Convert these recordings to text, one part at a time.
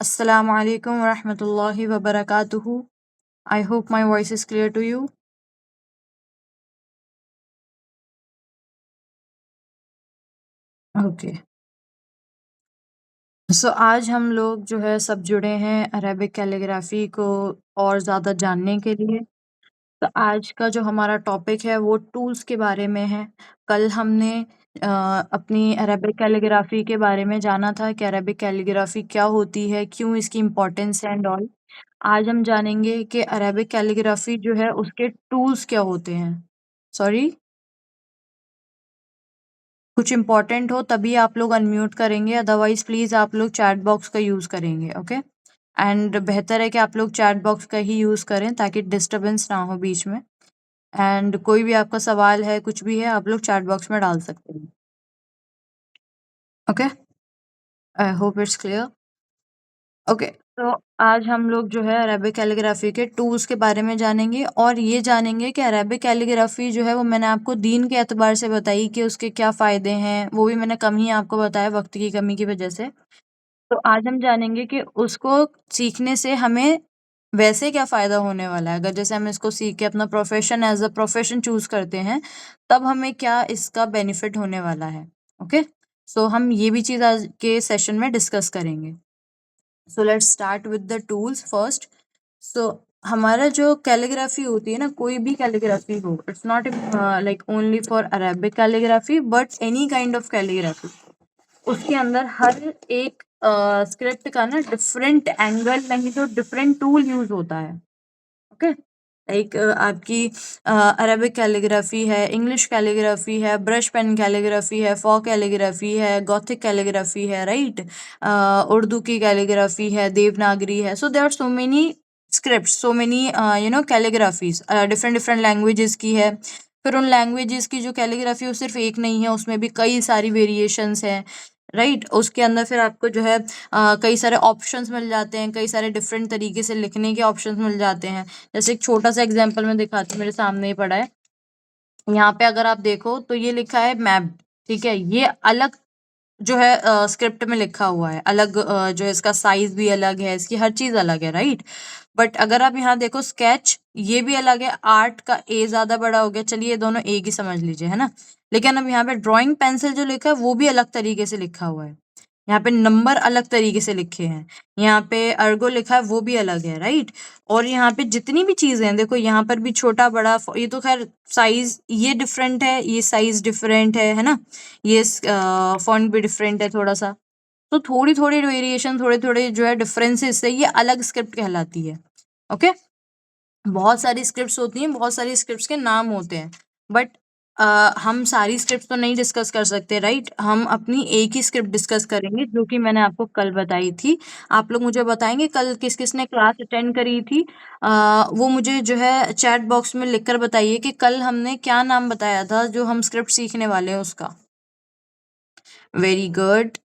Assalamu alaikum wa rahmatullahi wa barakatuhu. I hope my voice is clear to you. Okay. So आज हम लोग जो है सब जुड़े हैं अरेबिक कैलीग्राफी को और ज़्यादा जानने के लिए। तो आज का जो हमारा टॉपिक है वो टूल्स के बारे में है। कल हमने अपनी अरेबिक कैलीग्राफी के बारे में जाना था कि अरेबिक कैलीग्राफी क्या होती है, क्यों इसकी इम्पोर्टेंस है एंड ऑल। आज हम जानेंगे कि अरेबिक कैलीग्राफी जो है उसके टूल्स क्या होते हैं। सॉरी, कुछ इम्पोर्टेंट हो तभी आप लोग अनम्यूट करेंगे, अदरवाइज प्लीज़ आप लोग चैट बॉक्स का यूज़ करेंगे, ओके? एंड बेहतर है कि आप लोग चैट बॉक्स का ही यूज़ करें ताकि डिस्टर्बेंस ना हो बीच में। एंड कोई भी आपका सवाल है, कुछ भी है, आप लोग चैट बॉक्स में डाल सकते हैं, okay? I hope it's clear. Okay, तो आज हम लोग जो है अरेबिक कैलीग्राफी के टूल्स के बारे में जानेंगे और ये जानेंगे कि अरेबिक कैलीग्राफी जो है वो मैंने आपको दीन के एतबार से बताई कि उसके क्या फ़ायदे हैं, वो भी मैंने कम ही आपको बताया वक्त की कमी की वजह से। तो आज हम जानेंगे कि उसको सीखने से हमें वैसे क्या फ़ायदा होने वाला है। अगर जैसे हम इसको सीख के अपना profession as a profession choose करते हैं, तब हमें क्या इसका बेनिफिट होने वाला है, ओके? सो हम ये भी चीज़ आज के सेशन में डिस्कस करेंगे। So let's start with the tools first. So हमारा जो कैलीग्राफी होती है ना, कोई भी कैलीग्राफी हो, it's not like only for Arabic calligraphy but any kind of calligraphy, उसके अंदर हर एक स्क्रिप्ट का ना डिफरेंट एंगल नहीं तो डिफरेंट टूल यूज होता है, ओके? लाइक आपकी अरेबिक कैलीग्राफी है, इंग्लिश कैलीग्राफी है, ब्रश पेन कैलीग्राफी है, फॉ कैलीग्राफी है, गॉथिक कैलीग्राफी है, राइट? उर्दू की कैलीग्राफी है, देवनागरी है। So there are so many script, so many calligraphies, different different languages की है। फिर उन लैंग्वेजेस की जो कैलीग्राफी वो सिर्फ एक नहीं है, उसमें भी कई सारी वेरिएशंस हैं, राइट? उसके अंदर फिर आपको जो है कई सारे ऑप्शंस मिल जाते हैं, कई सारे डिफरेंट तरीके से लिखने के ऑप्शंस मिल जाते हैं। जैसे एक छोटा सा एग्जांपल मैं दिखाती हूँ, मेरे सामने ही पड़ा है। यहाँ पे अगर आप देखो तो ये लिखा है मैप, ठीक है? ये अलग जो है स्क्रिप्ट में लिखा हुआ है, अलग जो है इसका साइज भी अलग है, इसकी हर चीज अलग है, राइट? बट अगर आप यहाँ देखो स्केच, ये भी अलग है, आर्ट का ए ज्यादा बड़ा हो गया, चलिए ये दोनों एक ही समझ लीजिए, है ना? लेकिन अब यहाँ पे ड्राइंग पेंसिल जो लिखा है वो भी अलग तरीके से लिखा हुआ है। यहाँ पे नंबर अलग तरीके से लिखे हैं, यहाँ पे अर्गो लिखा है वो भी अलग है, राइट? और यहाँ पे जितनी भी चीजें हैं, देखो यहाँ पर भी छोटा बड़ा, ये तो खैर साइज ये डिफरेंट है, ये साइज डिफरेंट है ना? ये फॉन्ट भी डिफरेंट है थोड़ा सा। तो थोड़ी थोड़ी वेरिएशन, थोड़े थोड़े जो है डिफरेंसेस से ये अलग स्क्रिप्ट कहलाती है, ओके? बहुत सारी स्क्रिप्ट्स होती हैं, बहुत सारी स्क्रिप्ट्स के नाम होते हैं, बट हम सारी स्क्रिप्ट तो नहीं डिस्कस कर सकते, राइट? हम अपनी एक ही स्क्रिप्ट डिस्कस करेंगे जो कि मैंने आपको कल बताई थी। आप लोग मुझे बताएंगे कल किस किस ने क्लास अटेंड करी थी, वो मुझे जो है चैट बॉक्स में लिखकर बताइए कि कल हमने क्या नाम बताया था जो हम स्क्रिप्ट सीखने वाले हैं उसका। Very good.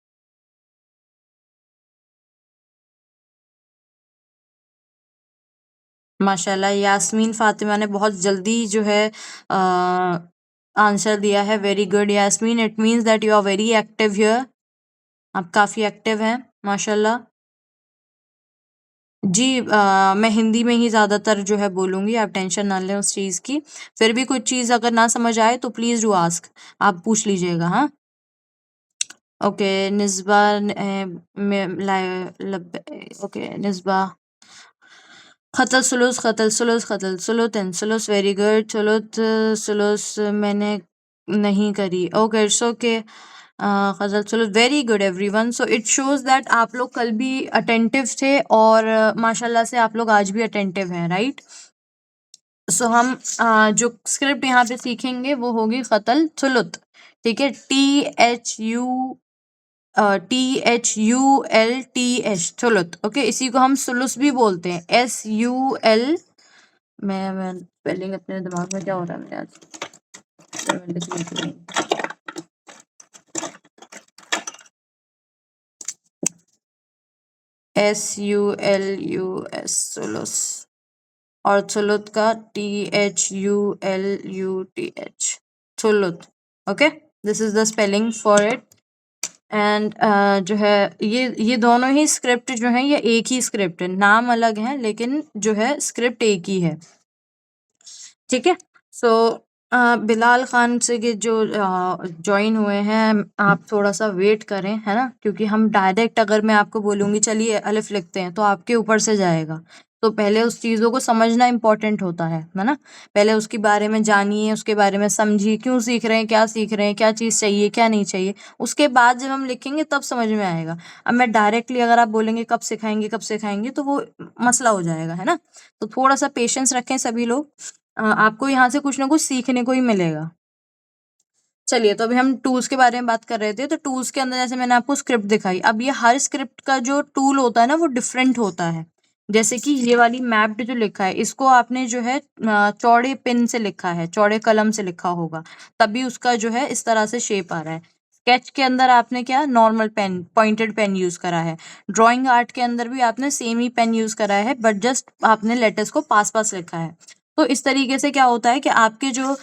माशाल्लाह, यास्मीन फातिमा ने बहुत जल्दी जो है आंसर दिया है। Very good Yasmin, it means that you are very active here. आप काफ़ी एक्टिव हैं, माशाल्लाह। जी, मैं हिंदी में ही ज़्यादातर जो है बोलूँगी, आप टेंशन ना लें उस चीज़ की। फिर भी कुछ चीज़ अगर ना समझ आए तो प्लीज़ डू आस्क, आप पूछ लीजिएगा, हाँ? ओके, निस्बा ओके निस्बा, खतल सुलूस, वेरी गुड। सुलूस मैंने नहीं करी, ओके इट्स ओके। खतल सुलूस, very good everyone. So it shows that आप लोग कल भी अटेंटिव थे और माशाल्लाह से आप लोग आज भी अटेंटिव हैं, राइट? सो हम जो स्क्रिप्ट यहाँ पे सीखेंगे वो होगी खतल सुलुत, ठीक है? THU THULTH, थुलुथ। ओके, इसी को हम सुलुस भी बोलते हैं, SUL। मैं स्पेलिंग अपने दिमाग में क्या हो रहा है मेरे आज, मैं लिख नहीं रही। SULUS, सुलुस। और थुलुथ का THULUTH, थुलुथ। Okay, this is the spelling for it. And जो है ये दोनों ही स्क्रिप्ट जो है ये एक ही स्क्रिप्ट है, नाम अलग है लेकिन जो है स्क्रिप्ट एक ही है। ठीक है। सो बिलाल खान से के जो ज्वाइन हुए हैं, आप थोड़ा सा वेट करें, है ना, क्योंकि हम डायरेक्ट अगर मैं आपको बोलूंगी चलिए अलिफ लिखते हैं तो आपके ऊपर से जाएगा। तो पहले उस चीज़ों को समझना इम्पोर्टेंट होता है ना। पहले उसके बारे में जानिए, उसके बारे में समझिए, क्यों सीख रहे हैं, क्या सीख रहे हैं, क्या चीज़ चाहिए, क्या नहीं चाहिए। उसके बाद जब हम लिखेंगे तब समझ में आएगा। अब मैं डायरेक्टली अगर आप बोलेंगे कब सिखाएंगे तो वो मसला हो जाएगा, है ना। तो थोड़ा सा पेशेंस रखें सभी लोग। आपको यहाँ से कुछ ना कुछ सीखने को ही मिलेगा। चलिए, तो अभी हम टूल्स के बारे में बात कर रहे थे। तो टूल्स के अंदर जैसे मैंने आपको स्क्रिप्ट दिखाई, अब ये हर स्क्रिप्ट का जो टूल होता है ना वो डिफरेंट होता है। जैसे कि ये वाली मैप्ड जो लिखा है, इसको आपने जो है चौड़े पेन से लिखा है, चौड़े कलम से लिखा होगा, तभी उसका जो है इस तरह से शेप आ रहा है। स्केच के अंदर आपने क्या normal pen, pointed pen use करा है। ड्राइंग आर्ट के अंदर भी आपने सेम ही पेन यूज करा है, बट जस्ट आपने लेटर्स को पास पास लिखा है। तो इस तरीके से क्या होता है कि आपके जो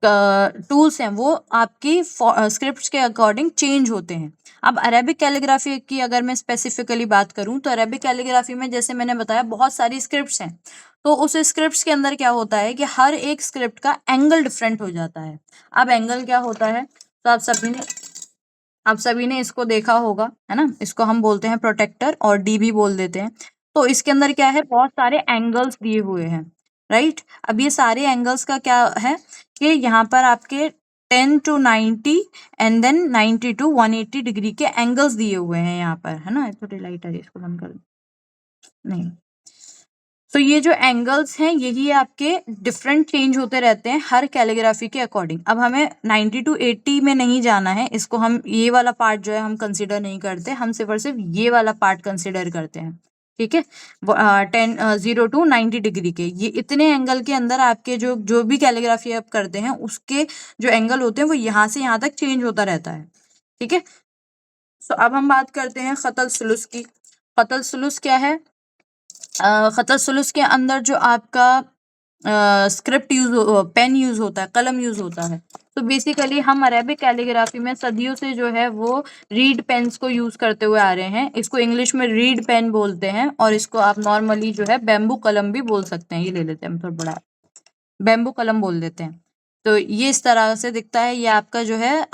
टूल्स हैं वो आपकी स्क्रिप्ट्स के अकॉर्डिंग चेंज होते हैं। अब अरेबिक कैलीग्राफी की अगर मैं स्पेसिफिकली बात करूं तो अरेबिक कैलीग्राफी में जैसे मैंने बताया बहुत सारी स्क्रिप्ट्स हैं। तो उस स्क्रिप्ट्स के अंदर क्या होता है कि हर एक स्क्रिप्ट का एंगल डिफरेंट हो जाता है। अब एंगल क्या होता है, तो आप सभी ने इसको देखा होगा, है ना। इसको हम बोलते हैं प्रोटेक्टर और डी भी बोल देते हैं। तो इसके अंदर क्या है, बहुत सारे एंगल्स दिए हुए हैं, राइट। अब ये सारे एंगल्स का क्या है कि यहाँ पर आपके 10 to 90 and then 90 to 180 degree के एंगल्स दिए हुए हैं यहाँ पर, है ना। थोड़ी लाइट आ रही है, इसको बंद कर दो। नहीं, तो ये जो एंगल्स हैं यही आपके डिफरेंट चेंज होते रहते हैं हर कैलीग्राफी के अकॉर्डिंग। अब हमें 90 to 80 में नहीं जाना है, इसको हम ये वाला पार्ट जो है हम कंसिडर नहीं करते, हम सिर्फ और सिर्फ ये वाला पार्ट कंसिडर करते हैं। ठीक है, 0 to 90 डिग्री के ये इतने एंगल के अंदर आपके जो जो भी कैलीग्राफी आप करते हैं उसके जो एंगल होते हैं वो यहाँ से यहाँ तक चेंज होता रहता है। ठीक है, तो अब हम बात करते हैं खतल सुलूस की। खतल सुलूस क्या है? खतल सुलूस के अंदर जो आपका स्क्रिप्ट पेन यूज होता है, कलम यूज होता है। तो बेसिकली हम अरेबिक कैलीग्राफी में सदियों से जो है वो रीड पेन्स को यूज करते हुए आ रहे हैं। इसको इंग्लिश में रीड पेन बोलते हैं और इसको आप नॉर्मली जो है बैम्बू कलम भी बोल सकते हैं। ये ले लेते हैं हम, थोड़ा बड़ा बैम्बू कलम बोल देते हैं। तो ये इस तरह से दिखता है, ये आपका जो है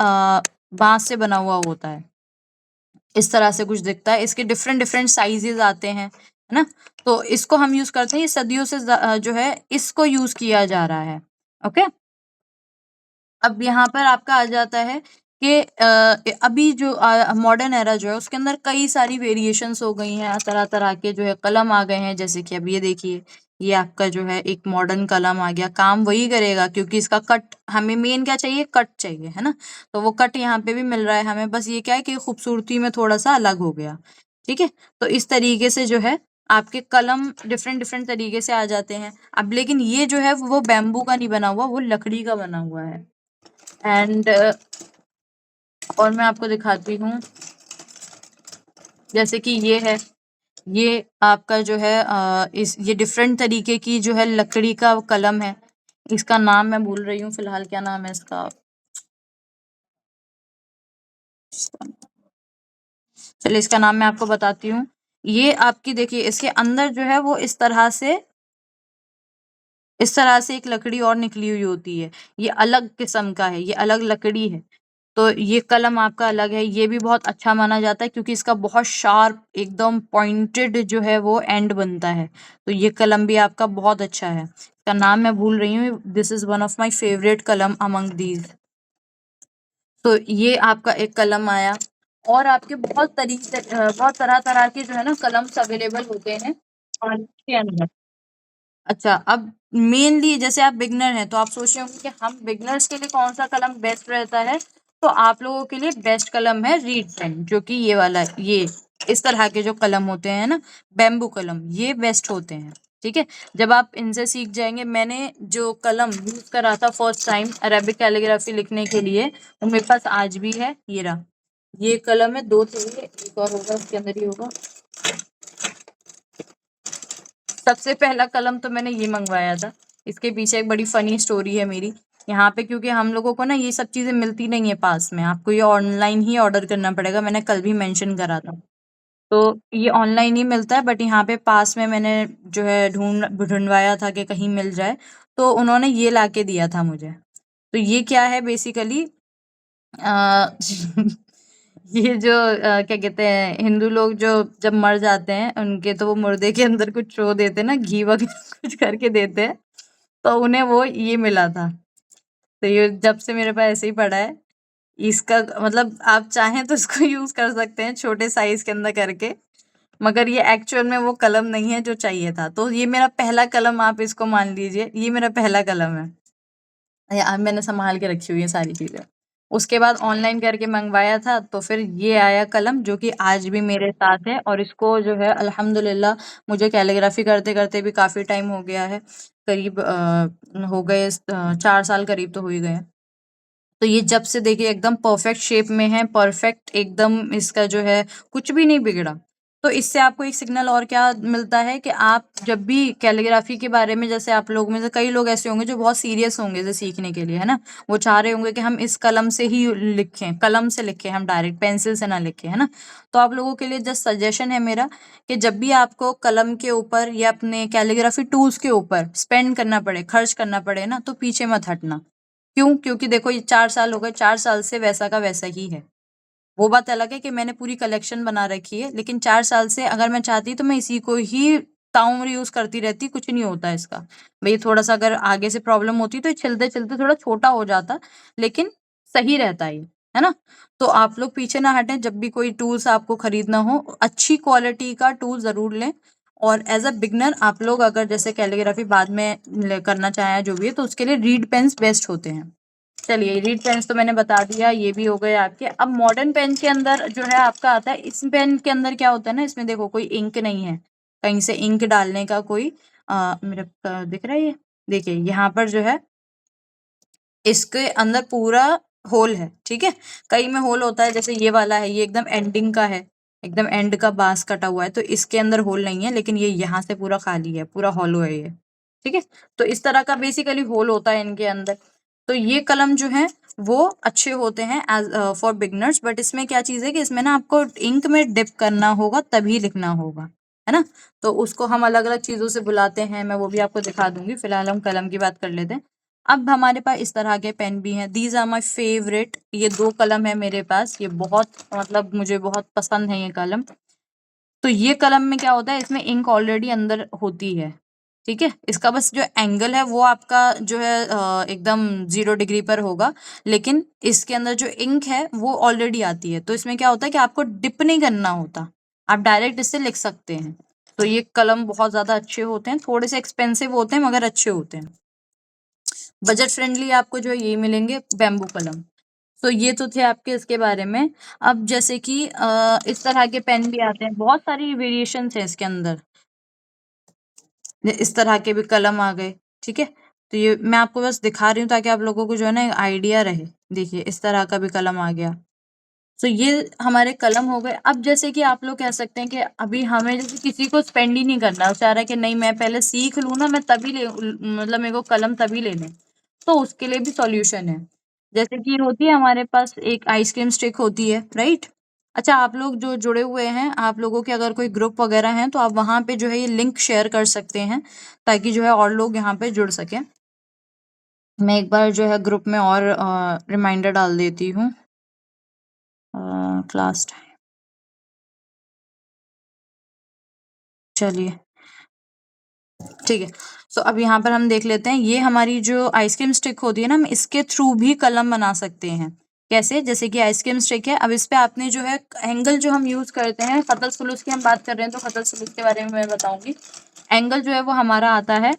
बांस से बना हुआ होता है, इस तरह से कुछ दिखता है। इसके डिफरेंट डिफरेंट साइजेस आते हैं, है ना। तो इसको हम यूज करते हैं, ये सदियों से जो है इसको यूज किया जा रहा है। ओके, अब यहाँ पर आपका आ जाता है कि अभी जो मॉडर्न एरा जो है उसके अंदर कई सारी वेरिएशंस हो गई हैं, तरह तरह के जो है कलम आ गए हैं। जैसे कि अब ये देखिए, ये आपका जो है एक मॉडर्न कलम आ गया, काम वही करेगा क्योंकि इसका कट हमें मेन क्या चाहिए, कट चाहिए, है ना। तो वो कट यहाँ पे भी मिल रहा है हमें, बस ये क्या है कि खूबसूरती में थोड़ा सा अलग हो गया। ठीक है, तो इस तरीके से जो है आपके कलम डिफरेंट डिफरेंट तरीके से आ जाते हैं। अब लेकिन ये जो है वो बैम्बू का नहीं बना हुआ, वो लकड़ी का बना हुआ है। एंड और मैं आपको दिखाती हूँ, जैसे कि ये है, ये आपका जो है इस ये डिफरेंट तरीके की जो है लकड़ी का कलम है। इसका नाम मैं भूल रही हूँ फिलहाल, क्या नाम है इसका। चलिए इसका नाम मैं आपको बताती हूँ। ये आपकी देखिए, इसके अंदर जो है वो इस तरह से एक लकड़ी और निकली हुई होती है। ये अलग किस्म का है, ये अलग लकड़ी है। तो ये कलम आपका अलग है, ये भी बहुत अच्छा माना जाता है क्योंकि इसका बहुत शार्प एकदम पॉइंटेड जो है वो एंड बनता है। तो ये कलम भी आपका बहुत अच्छा है, इसका नाम मैं भूल रही हूँ। This is one of my favourite कलम अमंग दीज। तो ये आपका एक कलम आया। और आपके बहुत तरह तरह के जो है ना कलम्स अवेलेबल होते हैं और इसके अंदर। अच्छा, अब मेनली जैसे आप बिगनर हैं तो आप सोच रहे होंगे कि हम बिगनर्स के लिए कौन सा कलम बेस्ट रहता है। तो तो आप लोगों के लिए बेस्ट कलम है रीड पेन, जो कि ये वाला, ये इस तरह के जो कलम होते हैं ना, बैम्बू कलम, ये बेस्ट होते हैं। ठीक है, जब आप इनसे सीख जाएंगे, मैंने जो कलम यूज करा था फर्स्ट टाइम अरेबिक कैलीग्राफी लिखने के लिए, वो मेरे पास आज भी है, ये रहा। ये कलम है, 2 थे, एक और होगा उसके अंदर ही होगा। सबसे पहला कलम तो मैंने ये मंगवाया था। इसके पीछे एक बड़ी फनी स्टोरी है मेरी। यहाँ पे क्योंकि हम लोगों को ना ये सब चीजें मिलती नहीं है पास में, आपको ये ऑनलाइन ही ऑर्डर करना पड़ेगा, मैंने कल भी मेंशन करा था। तो ये ऑनलाइन ही मिलता है, बट यहाँ पे पास में मैंने जो है ढूंढवाया था कि कहीं मिल जाए, तो उन्होंने ये लाके दिया था मुझे। तो ये क्या है बेसिकली, ये जो क्या कहते हैं, हिंदू लोग जो जब मर जाते हैं उनके, तो वो मुर्दे के अंदर कुछ शो देते हैं ना, घी वगैरह कुछ करके देते हैं, तो उन्हें वो ये मिला था। तो ये जब से मेरे पास ऐसे ही पड़ा है। इसका मतलब आप चाहें तो इसको यूज कर सकते हैं छोटे साइज के अंदर करके, मगर ये एक्चुअल में वो कलम नहीं है जो चाहिए था। तो ये मेरा पहला कलम, आप इसको मान लीजिए, ये मेरा पहला कलम है। मैंने संभाल के रखी हुई है सारी चीजें। उसके बाद ऑनलाइन करके मंगवाया था, तो फिर ये आया कलम, जो कि आज भी मेरे साथ है, और इसको जो है अल्हम्दुलिल्लाह मुझे कैलीग्राफी करते करते भी काफी टाइम हो गया है, करीब हो गए 4 साल करीब तो हो ही गए। तो ये जब से देखिए एकदम परफेक्ट शेप में है, परफेक्ट एकदम, इसका जो है कुछ भी नहीं बिगड़ा। तो इससे आपको एक सिग्नल और क्या मिलता है कि आप जब भी कैलीग्राफी के बारे में, जैसे आप लोग में से कई लोग ऐसे होंगे जो बहुत सीरियस होंगे इसे सीखने के लिए, है ना, वो चाह रहे होंगे कि हम इस कलम से ही लिखें, कलम से लिखें, हम डायरेक्ट पेंसिल से ना लिखें, है ना। तो आप लोगों के लिए जस्ट सजेशन है मेरा कि जब भी आपको कलम के ऊपर या अपने कैलीग्राफी टूल्स के ऊपर स्पेंड करना पड़े, खर्च करना पड़े ना, तो पीछे मत हटना। क्यों? क्योंकि देखो ये 4 साल हो गए, 4 साल से वैसा का वैसा ही है। वो बात अलग है कि मैंने पूरी कलेक्शन बना रखी है, लेकिन 4 साल से अगर मैं चाहती तो मैं इसी को ही ताउम्र यूज करती रहती, कुछ नहीं होता इसका। भाई थोड़ा सा अगर आगे से प्रॉब्लम होती तो चलते चलते थोड़ा छोटा हो जाता, लेकिन सही रहता है ना। तो आप लोग पीछे ना हटें, जब भी कोई टूल्स आपको खरीदना हो, अच्छी क्वालिटी का टूल जरूर लें। और एज अ बिगनर आप लोग अगर जैसे कैलीग्राफी बाद में करना चाहें जो भी है, तो उसके लिए रीड पेन्स बेस्ट होते हैं। चलिए, रीड पेन्स तो मैंने बता दिया, ये भी हो गए आपके। अब मॉडर्न पेन के अंदर जो है आपका आता है, इस पेन के अंदर क्या होता है ना, इसमें देखो कोई इंक नहीं है, कहीं से इंक डालने का कोई मेरा दिख रहा है ये, देखिए यहाँ पर जो है इसके अंदर पूरा होल है, ठीक है। कई में होल होता है, जैसे ये वाला है, ये एकदम एंडिंग का है, एकदम एंड का बांस कटा हुआ है, तो इसके अंदर होल नहीं है, लेकिन ये यहाँ से पूरा खाली है, पूरा हॉलो है ये, ठीक है। तो इस तरह का बेसिकली होल होता है इनके अंदर। तो ये कलम जो है वो अच्छे होते हैं एज फॉर बिगनर्स, बट इसमें क्या चीज है कि इसमें ना आपको इंक में डिप करना होगा तभी लिखना होगा, है ना। तो उसको हम अलग अलग चीजों से बुलाते हैं, मैं वो भी आपको दिखा दूंगी। फिलहाल हम कलम की बात कर लेते हैं। अब हमारे पास इस तरह के पेन भी हैं, दीज आर माई फेवरेट। ये 2 कलम है मेरे पास, ये बहुत मतलब मुझे बहुत पसंद है ये कलम। तो ये कलम में क्या होता है, इसमें इंक ऑलरेडी अंदर होती है, ठीक है। इसका बस जो एंगल है वो आपका जो है एकदम 0 डिग्री पर होगा, लेकिन इसके अंदर जो इंक है वो ऑलरेडी आती है। तो इसमें क्या होता है कि आपको डिप नहीं करना होता, आप डायरेक्ट इससे लिख सकते हैं। तो ये कलम बहुत ज्यादा अच्छे होते हैं, थोड़े से एक्सपेंसिव होते हैं मगर अच्छे होते हैं। बजट फ्रेंडली आपको जो है यही मिलेंगे, बैम्बू कलम। तो ये तो थे आपके इसके बारे में। अब जैसे कि इस तरह के पेन भी आते हैं, बहुत सारी वेरिएशंस है इसके अंदर। इस तरह के भी कलम आ गए, ठीक है। तो ये मैं आपको बस दिखा रही हूँ ताकि आप लोगों को जो है ना आइडिया रहे। देखिए इस तरह का भी कलम आ गया। तो ये हमारे कलम हो गए। अब जैसे कि आप लोग कह सकते हैं कि अभी हमें जैसे किसी को स्पेंड ही नहीं करना, वो चाह रहा है कि नहीं मैं पहले सीख लूँ ना, मैं तभी ले, मतलब मेरे को कलम तभी लेने, तो उसके लिए भी सॉल्यूशन है। जैसे कि होती है हमारे पास एक आइसक्रीम स्टिक होती है, राइट। अच्छा, आप लोग जो जुड़े हुए हैं, आप लोगों के अगर कोई ग्रुप वगैरह हैं, तो आप वहां पे जो है ये लिंक शेयर कर सकते हैं, ताकि जो है और लोग यहाँ पे जुड़ सकें। मैं एक बार जो है ग्रुप में और रिमाइंडर डाल देती हूँ। क्लास टाइम, चलिए ठीक है। तो अब यहाँ पर हम देख लेते हैं, ये हमारी जो आइसक्रीम स्टिक होती है ना, हम इसके थ्रू भी कलम बना सकते हैं। कैसे? जैसे कि आइसक्रीम स्टिक है, अब इस पे आपने जो है एंगल जो हम यूज करते हैं, खतल सुलूस की हम बात कर रहे हैं, तो खतल सुलूस के बारे में मैं बताऊंगी। एंगल जो है वो हमारा आता है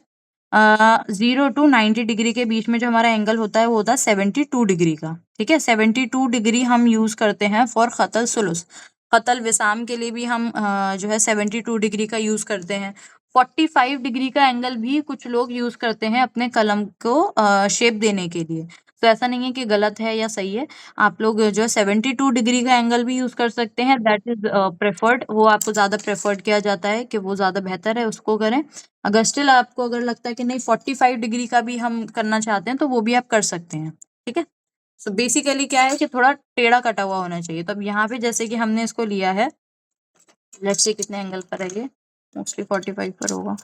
0 to 90 डिग्री के बीच में, जो हमारा एंगल होता है वो होता है 72 डिग्री का, ठीक है। 72 डिग्री हम यूज करते हैं फॉर खतल सुलुस, खतल विसाम के लिए भी हम जो है 72 डिग्री का यूज करते हैं। 45 डिग्री का एंगल भी कुछ लोग यूज करते हैं अपने कलम को शेप देने के लिए। तो ऐसा नहीं है कि गलत है या सही है, आप लोग जो है 72 डिग्री का एंगल भी यूज कर सकते हैं, दैट इज प्रेफर्ड, वो आपको ज्यादा प्रेफर्ड किया जाता है कि वो ज्यादा बेहतर है, उसको करें। अगर स्टिल आपको अगर लगता है कि नहीं 45 डिग्री का भी हम करना चाहते हैं तो वो भी आप कर सकते हैं, ठीक है। सो बेसिकली क्या है कि थोड़ा टेढ़ा कटा हुआ होना चाहिए। तो अब यहाँ पे जैसे कि हमने इसको लिया है, लेट्स से कितने एंगल पर है ये, मोस्टली 45 पर होगा।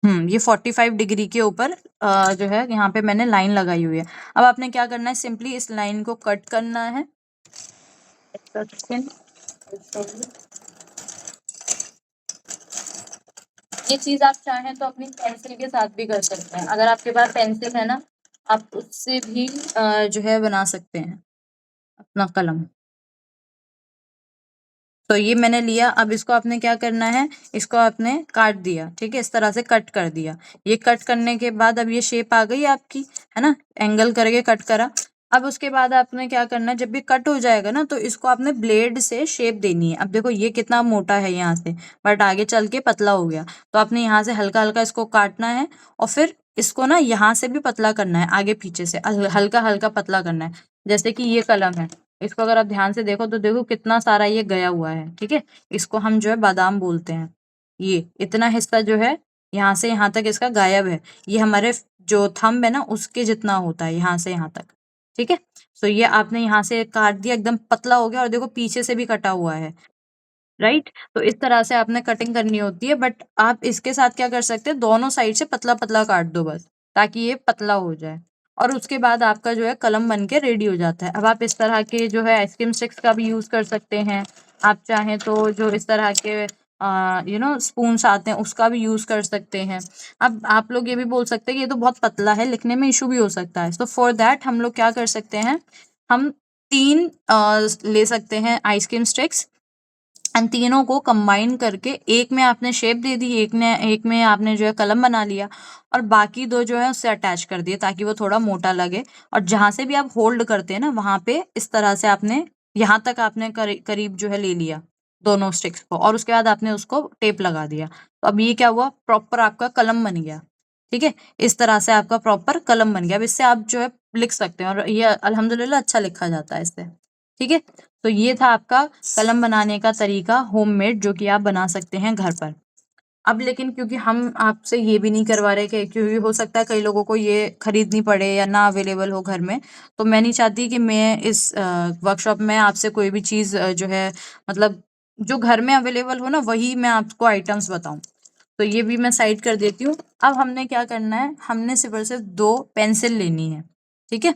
ये 45 डिग्री के ऊपर जो है यहाँ पे मैंने लाइन लगाई हुई है। अब आपने क्या करना है, सिंपली इस लाइन को कट करना है। ये चीज आप चाहें तो अपनी पेंसिल के साथ भी कर सकते हैं, अगर आपके पास पेंसिल है ना, आप उससे भी जो है बना सकते हैं अपना कलम। तो ये मैंने लिया, अब इसको आपने क्या करना है, इसको आपने काट दिया, ठीक है, इस तरह से कट कर दिया। ये कट करने के बाद अब ये शेप आ गई आपकी, है ना, एंगल करके कट करा। अब उसके बाद आपने क्या करना है, जब भी कट हो जाएगा ना तो इसको आपने ब्लेड से शेप देनी है। अब देखो ये कितना मोटा है यहाँ से, बट आगे चल के पतला हो गया, तो आपने यहाँ से हल्का हल्का इसको काटना है और फिर इसको ना यहाँ से भी पतला करना है, आगे पीछे से हल्का हल्का पतला करना है। जैसे कि ये कलम है, इसको अगर आप ध्यान से देखो तो देखो कितना सारा ये गया हुआ है, ठीक है। इसको हम जो है बादाम बोलते हैं। ये इतना हिस्सा जो है यहाँ से यहाँ तक इसका गायब है, ये हमारे जो थंब है ना उसके जितना होता है यहाँ से यहाँ तक, ठीक है। तो ये आपने यहाँ से काट दिया, एकदम पतला हो गया, और देखो पीछे से भी कटा हुआ है, राइट। तो इस तरह से आपने कटिंग करनी होती है, बट आप इसके साथ क्या कर सकते हैं, दोनों साइड से पतला पतला काट दो बस, ताकि ये पतला हो जाए। और उसके बाद आपका जो है कलम बन के रेडी हो जाता है। अब आप इस तरह के जो है आइसक्रीम स्टिक्स का भी यूज कर सकते हैं, आप चाहें तो जो इस तरह के स्पून्स आते हैं उसका भी यूज कर सकते हैं। अब आप लोग ये भी बोल सकते हैं कि ये तो बहुत पतला है, लिखने में इशू भी हो सकता है, तो फॉर दैट हम लोग क्या कर सकते हैं, हम तीन ले सकते हैं आइसक्रीम स्टिक्स, इन तीनों को कंबाइन करके एक में आपने शेप दे दी, एक में आपने जो है कलम बना लिया, और बाकी दो जो है उससे अटैच कर दिए ताकि वो थोड़ा मोटा लगे। और जहां से भी आप होल्ड करते हैं ना वहां पे इस तरह से आपने यहाँ तक आपने करीब जो है ले लिया दोनों स्टिक्स को, और उसके बाद आपने उसको टेप लगा दिया। तो अब ये क्या हुआ, प्रॉपर आपका कलम बन गया, ठीक है। इस तरह से आपका प्रॉपर कलम बन गया। अब इससे आप जो है लिख सकते हैं, और ये अल्हम्दुलिल्लाह अच्छा लिखा जाता है इससे, ठीक है। तो ये था आपका कलम बनाने का तरीका होममेड, जो कि आप बना सकते हैं घर पर। अब लेकिन क्योंकि हम आपसे ये भी नहीं करवा रहे कि, क्योंकि हो सकता है कई लोगों को ये खरीदनी पड़े या ना अवेलेबल हो घर में, तो मैं नहीं चाहती कि मैं इस वर्कशॉप में आपसे कोई भी चीज़ जो है मतलब जो घर में अवेलेबल हो ना वही मैं आपको आइटम्स बताऊं। तो ये भी मैं साइड कर देती हूँ। अब हमने क्या करना है, हमने सिर्फ और सिर्फ दो पेंसिल लेनी है, ठीक है।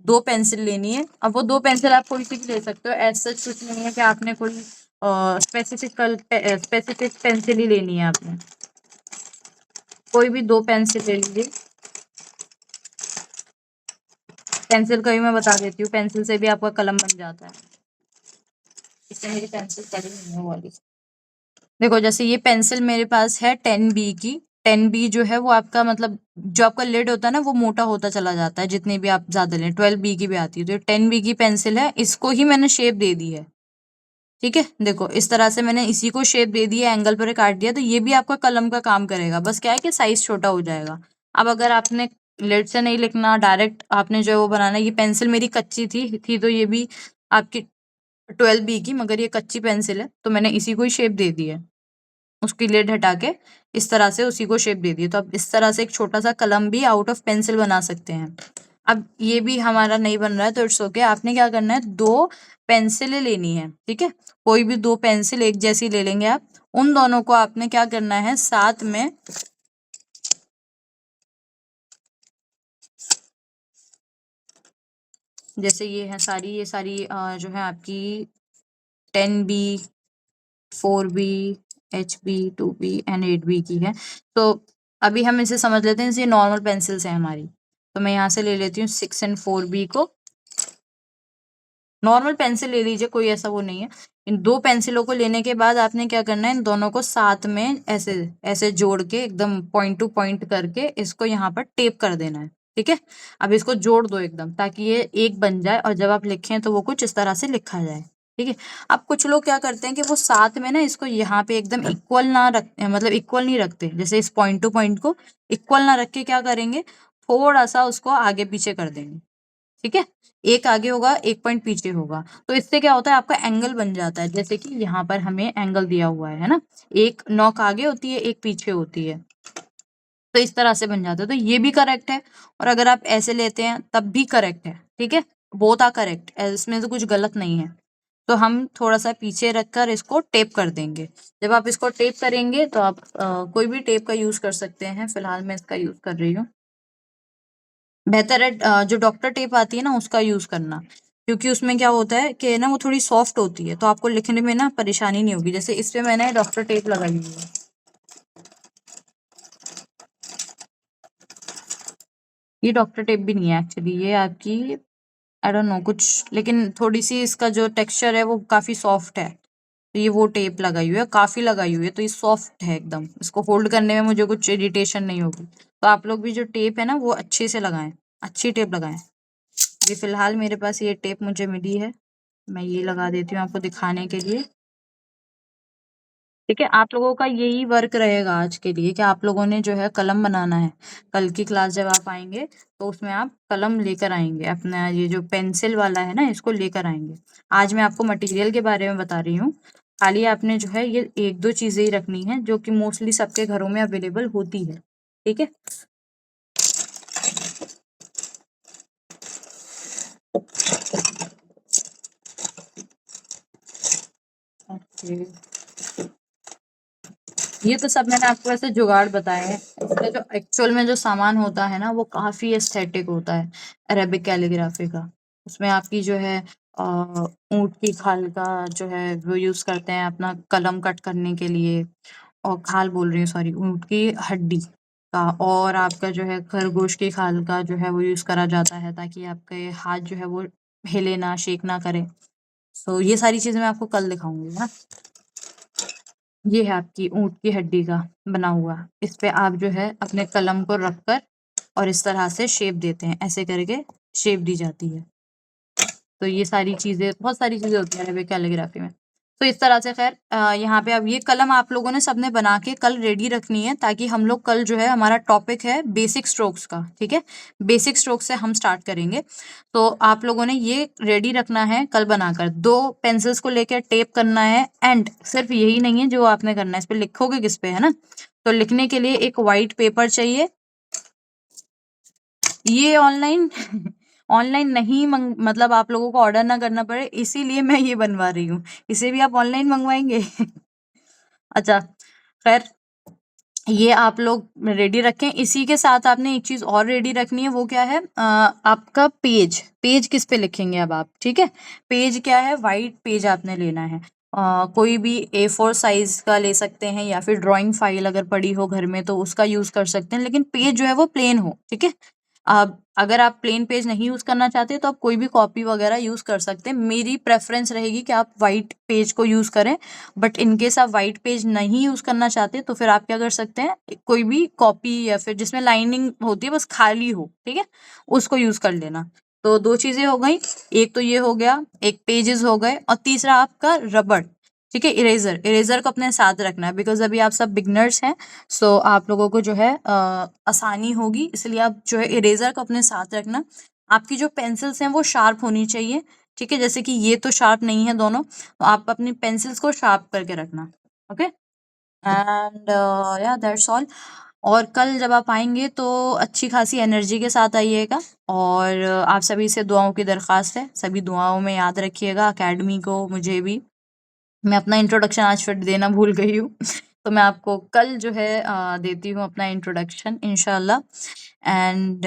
दो पेंसिल लेनी है। अब वो दो पेंसिल आप कोई सी भी ले सकते हो, ऐसा कुछ नहीं है कि आपने कोई स्पेसिफिक पेंसिल ही लेनी है आपने, कोई भी दो पेंसिल ले लीजिए। पेंसिल का भी मैं बता देती हूँ, पेंसिल से भी आपका कलम बन जाता है। इससे मेरी पेंसिल कड़ी नहीं है वो वाली। देखो जैसे ये पेंसिल मेरे पास है 10B की। 10B जो है वो आपका मतलब जो आपका लिड होता है ना वो मोटा होता चला जाता है जितनी भी आप ज्यादा लें। 12B की भी आती है, तो 10B की पेंसिल है, इसको ही मैंने शेप दे दी है, ठीक है। देखो इस तरह से मैंने इसी को शेप दे दी है, एंगल पर काट दिया, तो ये भी आपका कलम का काम करेगा, बस क्या है कि साइज छोटा हो जाएगा। अब अगर आपने लेड से नहीं लिखना, डायरेक्ट आपने जो है वो बनाना, ये पेंसिल मेरी कच्ची थी तो ये भी आपकी 12B की, मगर ये कच्ची पेंसिल है तो मैंने इसी को ही शेप दे दी है, उसकी लेड हटा के इस तरह से उसी को शेप दे दी। तो अब इस तरह से एक छोटा सा कलम भी आउट ऑफ पेंसिल बना सकते हैं। अब ये भी हमारा नहीं बन रहा है तो इट्स ओके। आपने क्या करना है, दो पेंसिलें लेनी है, ठीक है। कोई भी दो पेंसिल एक जैसी ले लेंगे आप, उन दोनों को आपने क्या करना है साथ में जैसे ये सारी जो है आपकी 10B 4B HB 2B and 8B की है। तो अभी हम इसे समझ लेते हैं, ये नॉर्मल पेंसिल्स है हमारी। तो मैं यहाँ से ले लेती हूँ 6 एंड 4B को। नॉर्मल पेंसिल ले लीजिए, कोई ऐसा वो नहीं है। इन दो पेंसिलों को लेने के बाद आपने क्या करना है, इन दोनों को साथ में ऐसे ऐसे जोड़ के एकदम पॉइंट टू पॉइंट करके इसको यहाँ पर टेप कर देना है, ठीक है। अब इसको जोड़ दो एकदम, ताकि ये एक बन जाए, और जब आप लिखें तो वो कुछ इस तरह से लिखा जाए। ठीक है। अब कुछ लोग क्या करते हैं कि वो साथ में ना इसको यहाँ पे एकदम इक्वल ना रख, मतलब इक्वल नहीं रखते, जैसे इस पॉइंट टू पॉइंट को इक्वल ना रख के क्या करेंगे, थोड़ा सा उसको आगे पीछे कर देंगे। ठीक है। एक आगे होगा, एक पॉइंट पीछे होगा, तो इससे क्या होता है, आपका एंगल बन जाता है। जैसे कि यहाँ पर हमें एंगल दिया हुआ है ना, एक नॉक आगे होती है, एक पीछे होती है, तो इस तरह से बन जाता है। तो ये भी करेक्ट है, और अगर आप ऐसे लेते हैं तब भी करेक्ट है। ठीक है। बोथ आर करेक्ट, इसमें तो कुछ गलत नहीं है। तो हम थोड़ा सा पीछे रखकर इसको टेप कर देंगे। जब आप इसको टेप करेंगे तो आप कोई भी टेप का यूज कर सकते हैं, फिलहाल मैं इसका यूज कर रही हूँ। बेहतर है जो डॉक्टर टेप आती है ना उसका यूज करना, क्योंकि उसमें क्या होता है कि ना वो थोड़ी सॉफ्ट होती है, तो आपको लिखने में ना परेशानी नहीं होगी। जैसे इस पे मैंने डॉक्टर टेप लगाई हुई है। ये डॉक्टर टेप भी नहीं है एक्चुअली, ये आपकी आई डोंट नो कुछ, लेकिन थोड़ी सी इसका जो टेक्सचर है वो काफी सॉफ्ट है। तो ये वो टेप लगाई हुई है, काफी लगाई हुई है, तो ये सॉफ्ट है एकदम, इसको होल्ड करने में मुझे कुछ इरिटेशन नहीं होगी। तो आप लोग भी जो टेप है ना वो अच्छे से लगाएं, अच्छी टेप लगाएं। ये फिलहाल मेरे पास ये टेप मुझे मिली है, मैं ये लगा देती हूँ आपको दिखाने के लिए। ठीक है। आप लोगों का यही वर्क रहेगा आज के लिए, कि आप लोगों ने जो है कलम बनाना है। कल की क्लास जब आप आएंगे तो उसमें आप कलम लेकर आएंगे, अपना ये जो पेंसिल वाला है ना इसको लेकर आएंगे। आज मैं आपको मटेरियल के बारे में बता रही हूँ। खाली आपने जो है ये एक दो चीजें ही रखनी है, जो कि मोस्टली सबके घरों में अवेलेबल होती है। ठीक है। ओके, ये तो सब मैंने आपको ऐसे जुगाड़ बताए हैं। इसमें जो एक्चुअल में जो सामान होता है ना वो काफी एस्थेटिक होता है अरेबिक कैलीग्राफी का। उसमें आपकी जो है ऊंट की खाल का जो है वो यूज करते हैं अपना कलम कट करने के लिए, और खाल बोल रही हूँ सॉरी, ऊंट की हड्डी का, और आपका जो है खरगोश की खाल का जो है वो यूज करा जाता है, ताकि आपके हाथ जो है वो हिले ना, शेक ना करे। तो ये सारी चीजें मैं आपको कल दिखाऊंगी ना। ये है आपकी ऊंट की हड्डी का बना हुआ, इस पे आप जो है अपने कलम को रखकर और इस तरह से शेप देते हैं, ऐसे करके शेप दी जाती है। तो ये सारी चीजें, बहुत सारी चीजें होती है अरेबिक कैलीग्राफी में। तो इस तरह से खैर यहाँ पे अब ये कलम आप लोगों ने सबने बना के कल रेडी रखनी है, ताकि हम लोग कल जो है, हमारा टॉपिक है बेसिक स्ट्रोक्स का। ठीक है। बेसिक स्ट्रोक्स से हम स्टार्ट करेंगे। तो आप लोगों ने ये रेडी रखना है कल बनाकर, दो पेंसिल्स को लेकर टेप करना है। एंड सिर्फ यही नहीं है जो आपने करना है, इस पे लिखोगे किस पे, है ना। तो लिखने के लिए एक व्हाइट पेपर चाहिए। ये ऑनलाइन ऑनलाइन नहीं मतलब आप लोगों को ऑर्डर ना करना पड़े, इसीलिए मैं ये बनवा रही हूँ। इसे भी आप ऑनलाइन मंगवाएंगे अच्छा, खैर ये आप लोग रेडी रखें। इसी के साथ आपने एक चीज और रेडी रखनी है, वो क्या है, आपका पेज। पेज किस पे लिखेंगे अब आप, ठीक है। पेज क्या है, वाइट पेज आपने लेना है। कोई भी A4 साइज का ले सकते हैं, या फिर ड्राइंग फाइल अगर पड़ी हो घर में तो उसका यूज कर सकते हैं, लेकिन पेज जो है वो प्लेन हो। ठीक है। अब अगर आप प्लेन पेज नहीं यूज करना चाहते तो आप कोई भी कॉपी वगैरह यूज कर सकते हैं। मेरी प्रेफरेंस रहेगी कि आप वाइट पेज को यूज करें, बट इनकेस आप वाइट पेज नहीं यूज करना चाहते तो फिर आप क्या कर सकते हैं, कोई भी कॉपी या फिर जिसमें लाइनिंग होती है बस खाली हो, ठीक है, उसको यूज कर लेना। तो दो चीजें हो गई, एक तो ये हो गया, एक पेजेस हो गए, और तीसरा आपका रबड़। ठीक है। इरेजर, इरेजर को अपने साथ रखना है, बिकॉज अभी आप सब बिगनर्स हैं। सो आप लोगों को जो है आसानी होगी, इसलिए आप जो है इरेजर को अपने साथ रखना। आपकी जो पेंसिल्स हैं वो शार्प होनी चाहिए। ठीक है। जैसे कि ये तो शार्प नहीं है दोनों, तो आप अपनी पेंसिल्स को शार्प करके रखना। ओके। एंड या दैट्स ऑल। और कल जब आप आएंगे तो अच्छी खासी एनर्जी के साथ आइएगा, और आप सभी से दुआओं की दरख्वास्त है, सभी दुआओं में याद रखिएगा अकेडमी को, मुझे भी। मैं अपना इंट्रोडक्शन आज फिर देना भूल गई हूँ तो मैं आपको कल जो है देती हूँ अपना इंट्रोडक्शन इंशाल्लाह। एंड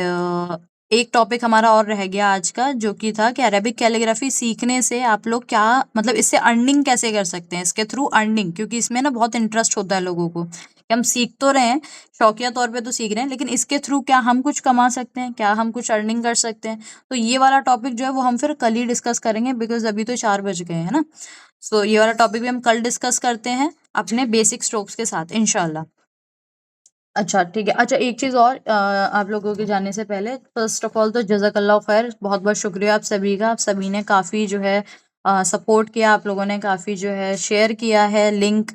एक टॉपिक हमारा और रह गया आज का, जो कि था कि अरेबिक कैलीग्राफी सीखने से आप लोग क्या, मतलब इससे अर्निंग कैसे कर सकते हैं, इसके थ्रू अर्निंग, क्योंकि इसमें ना बहुत इंटरेस्ट होता है लोगों को कि हम सीख तो रहे हैं, शौकिया तौर पे तो सीख रहे हैं, लेकिन इसके थ्रू क्या हम कुछ कमा सकते हैं, क्या हम कुछ अर्निंग कर सकते हैं। तो ये वाला टॉपिक जो है वो हम फिर कल ही डिस्कस करेंगे, बिकॉज अभी तो 4 बज गए हैं ना। सो ये वाला टॉपिक भी हम कल डिस्कस करते हैं अपने बेसिक स्ट्रोक्स के साथ इंशाल्लाह। अच्छा ठीक है। अच्छा एक चीज़ और आप लोगों के जाने से पहले फ़र्स्ट ऑफ़ ऑल तो जज़ाकल्लाह ख़ैर, बहुत-बहुत शुक्रिया आप सभी का। आप सभी ने काफ़ी जो है सपोर्ट किया, आप लोगों ने काफ़ी जो है शेयर किया है लिंक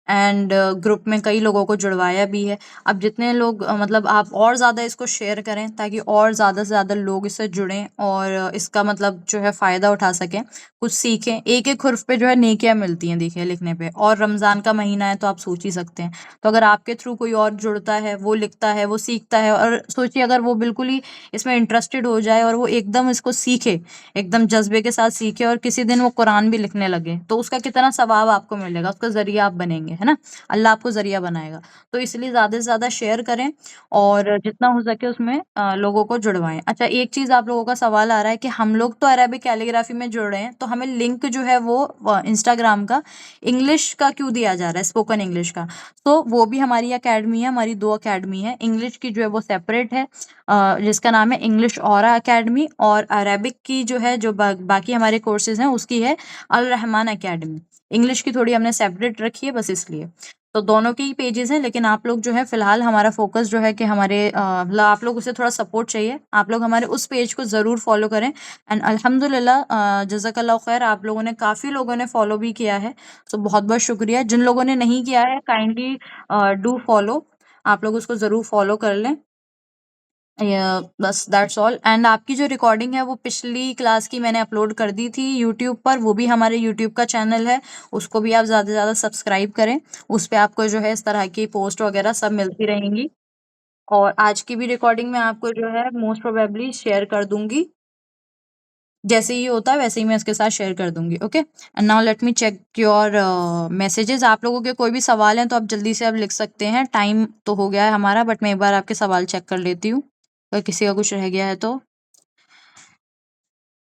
एंड ग्रुप में कई लोगों को जुड़वाया भी है। अब जितने लोग मतलब आप और ज़्यादा इसको शेयर करें ताकि और ज़्यादा से ज़्यादा लोग इससे जुड़ें और इसका मतलब जो है फ़ायदा उठा सकें, कुछ सीखें। एक-एक हुर्फ़ पे जो है नेकियाँ मिलती हैं देखिए लिखने पे, और रमज़ान का महीना है तो आप सोच ही सकते हैं। तो अगर आपके थ्रू कोई और जुड़ता है, वो लिखता है, वो सीखता है, और सोचिए अगर वो बिल्कुल ही इसमें इंटरेस्टेड हो जाए और वो एकदम इसको सीखे, एकदम जज़्बे के साथ सीखे और किसी दिन वो कुरान भी लिखने लगे, तो उसका कितना सवाब आपको मिलेगा, उसका ज़रिया आप बनेंगे, है ना? अल्लाह आपको ज़रिया बनाएगा। तो इसलिए ज़्यादा से ज़्यादा शेयर करें और जितना हो सके उसमें लोगों को जुड़वाएँ। अच्छा एक चीज़ आप लोगों का सवाल आ रहा है कि हम लोग तो अरेबिक कैलीग्राफी में जुड़ रहे हैं, तो हमें लिंक जो है वो इंस्टाग्राम का इंग्लिश का क्यों दिया जा रहा है, स्पोकन इंग्लिश का? तो वो भी हमारी अकेडमी है, हमारी 2 अकेडमी है। इंग्लिश की जो है वो सेपरेट है जिसका नाम है इंग्लिश औरा अकेडमी, और अरेबिक की जो है जो बाकी हमारे कोर्सेज़ हैं उसकी है अल रहमान अकेडमी। इंग्लिश की थोड़ी हमने सेपरेट रखी है बस इसलिए। तो दोनों के ही पेजेज़ हैं, लेकिन आप लोग जो है फ़िलहाल हमारा फ़ोकस जो है कि हमारे मतलब आप लोगों से थोड़ा सपोर्ट चाहिए। आप लोग हमारे उस पेज को ज़रूर फ़ॉलो करें एंड अल्हम्दुलिल्लाह जज़ाकल्लाह ख़ैर, आप लोगों ने काफ़ी लोगों ने फ़ॉलो भी किया है। तो बहुत-बहुत शुक्रिया। जिन लोगों ने नहीं किया है काइंडली डू फ़ॉलो, आप लोग उसको ज़रूर फ़ॉलो कर लें। बस दैट्स ऑल। एंड आपकी जो रिकॉर्डिंग है वो पिछली क्लास की मैंने अपलोड कर दी थी यूट्यूब पर, वो भी हमारे यूट्यूब का चैनल है, उसको भी आप ज़्यादा से ज़्यादा सब्सक्राइब करें। उस पे आपको जो है इस तरह की पोस्ट वगैरह सब मिलती रहेंगी, और आज की भी रिकॉर्डिंग मैं आपको जो है मोस्ट प्रोबेबली शेयर कर दूँगी। जैसे ही होता है वैसे ही मैं इसके साथ शेयर कर दूँगी, okay? And now let me check your messages. आप लोगों के कोई भी सवाल हैं तो आप जल्दी से अब लिख सकते हैं। टाइम तो हो गया है हमारा, बट मैं एक बार आपके सवाल चेक कर लेती हूँ, अगर किसी का कुछ रह गया है तो।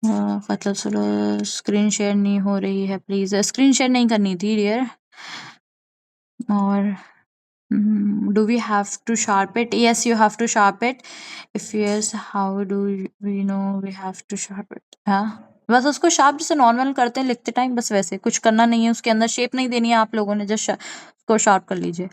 मतलब चलो, स्क्रीन शेयर नहीं हो रही है, प्लीज़ स्क्रीन शेयर नहीं करनी थी डियर। और do we have to sharp it? Yes, you have to sharp it. If yes, how do we know we have to sharp it? हाँ, बस उसको शार्प जैसे नॉर्मल करते हैं लिखते टाइम, बस वैसे कुछ करना नहीं है, उसके अंदर शेप नहीं देनी है आप लोगों ने, जस्ट उसको शार्प कर लीजिए।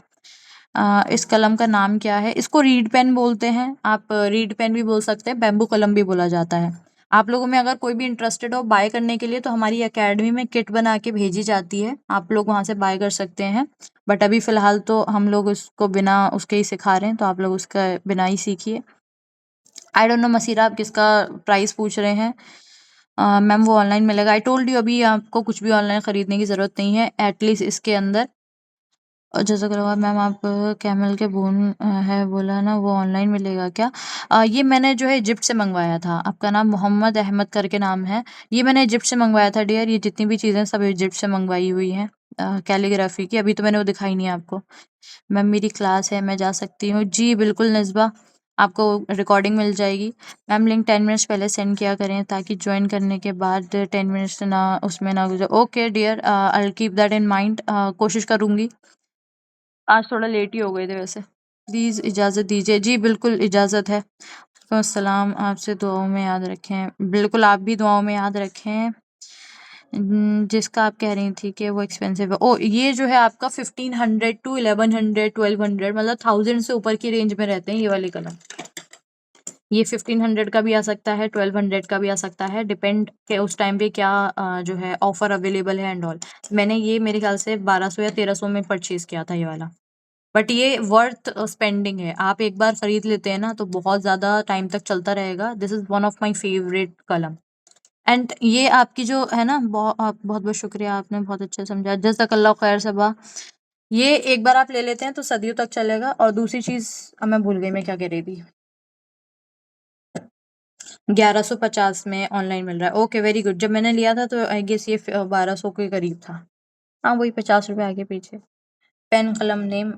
इस कलम का नाम क्या है? इसको रीड पेन बोलते हैं, आप रीड पेन भी बोल सकते हैं, बैम्बू कलम भी बोला जाता है। आप लोगों में अगर कोई भी इंटरेस्टेड हो बाय करने के लिए तो हमारी अकेडमी में किट बना के भेजी जाती है, आप लोग वहाँ से बाय कर सकते हैं। बट अभी फ़िलहाल तो हम लोग उसको बिना उसके ही सिखा रहे हैं, तो आप लोग उसका बिना ही सीखिए। आई डोंट नो मसीरा, आप किसका प्राइस पूछ रहे हैं? मैम वो ऑनलाइन मिलेगा। आई टोल्ड यू अभी आपको कुछ भी ऑनलाइन खरीदने की ज़रूरत नहीं है, एटलीस्ट इसके अंदर। और जज़ाकल्लाह मैम, आप कैमल के बोन है बोला ना, वो ऑनलाइन मिलेगा क्या? ये मैंने जो है इजिप्ट से मंगवाया था। आपका नाम मोहम्मद अहमद करके नाम है। ये मैंने इजिप्ट से मंगवाया था डियर, ये जितनी भी चीज़ें सब इजिप्ट से मंगवाई हुई हैं कैलीग्राफी की। अभी तो मैंने वो दिखाई नहीं है आपको। मैम मेरी क्लास है, मैं जा सकती हूँ? जी बिल्कुल निस्बा, आपको रिकॉर्डिंग मिल जाएगी। मैम लिंक 10 मिनट्स पहले सेंड किया करें ताकि ज्वाइन करने के बाद 10 मिनट्स ना उसमें ना गुजरे। Okay dear, I will keep that in mind, कोशिश करूँगी। आज थोड़ा लेट ही हो गए थे वैसे। प्लीज़ इजाज़त दीजिए। जी बिल्कुल इजाज़त है। सलाम, आपसे दुआओं में याद रखें। बिल्कुल आप भी दुआओं में याद रखें। जिसका आप कह रही थी कि वो एक्सपेंसिव है। ओह! ये जो है आपका 1500 टू 1100 1200 मतलब 1000 से ऊपर की रेंज में रहते हैं ये वाले कलम। ये 1500 का भी आ सकता है, 1200 का भी आ सकता है, डिपेंड के उस टाइम पे क्या जो है ऑफ़र अवेलेबल है एंड ऑल। मैंने ये मेरे ख़्याल से 1200 या 1300 में परचेज़ किया था ये वाला। बट ये वर्थ स्पेंडिंग है। आप एक बार खरीद लेते हैं ना तो बहुत ज़्यादा टाइम तक चलता रहेगा। This is one of my favourite कलम। एंड ये आपकी जो है ना, बहुत-बहुत शुक्रिया, आपने बहुत अच्छा समझा। जज़ाकल्लाह खैर सबा। ये एक बार आप ले लेते हैं तो सदियों तक चलेगा। और दूसरी चीज़ अब मैं भूल गई मैं क्या कह रही थी। 1150 में ऑनलाइन मिल रहा है। Okay very good. जब मैंने लिया था तो आई गेस ये 1200 के करीब था। हाँ, वही 50 रुपए आगे पीछे। पेन कलम नेम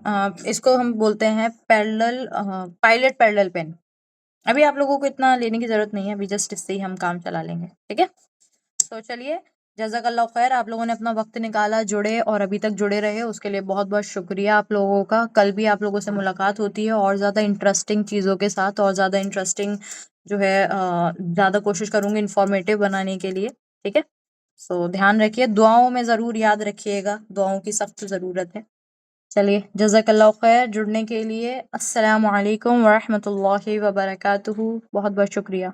इसको हम बोलते हैं पैरेलल पायलट पैरेलल पेन। अभी आप लोगों को इतना लेने की ज़रूरत नहीं है, अभी जस्ट इससे ही हम काम चला लेंगे, ठीक है? तो चलिए, जज़ाकल्लाह खैर, आप लोगों ने अपना वक़्त निकाला, जुड़े और अभी तक जुड़े रहे, उसके लिए बहुत-बहुत शुक्रिया आप लोगों का। कल भी आप लोगों से मुलाकात होती है और ज़्यादा इंटरेस्टिंग चीज़ों के साथ, और ज़्यादा इंटरेस्टिंग जो है ज़्यादा कोशिश करूँगी इन्फॉर्मेटिव बनाने के लिए, ठीक है? सो ध्यान रखिए, दुआओं में ज़रूर याद रखिएगा, दुआओं की सख्त ज़रूरत है। चलिए, जज़ाकल्लाह खैर जुड़ने के लिए। अस्सलामु अलैकुम व रहमतुल्लाहि व बरकातुहू। बहुत-बहुत शुक्रिया।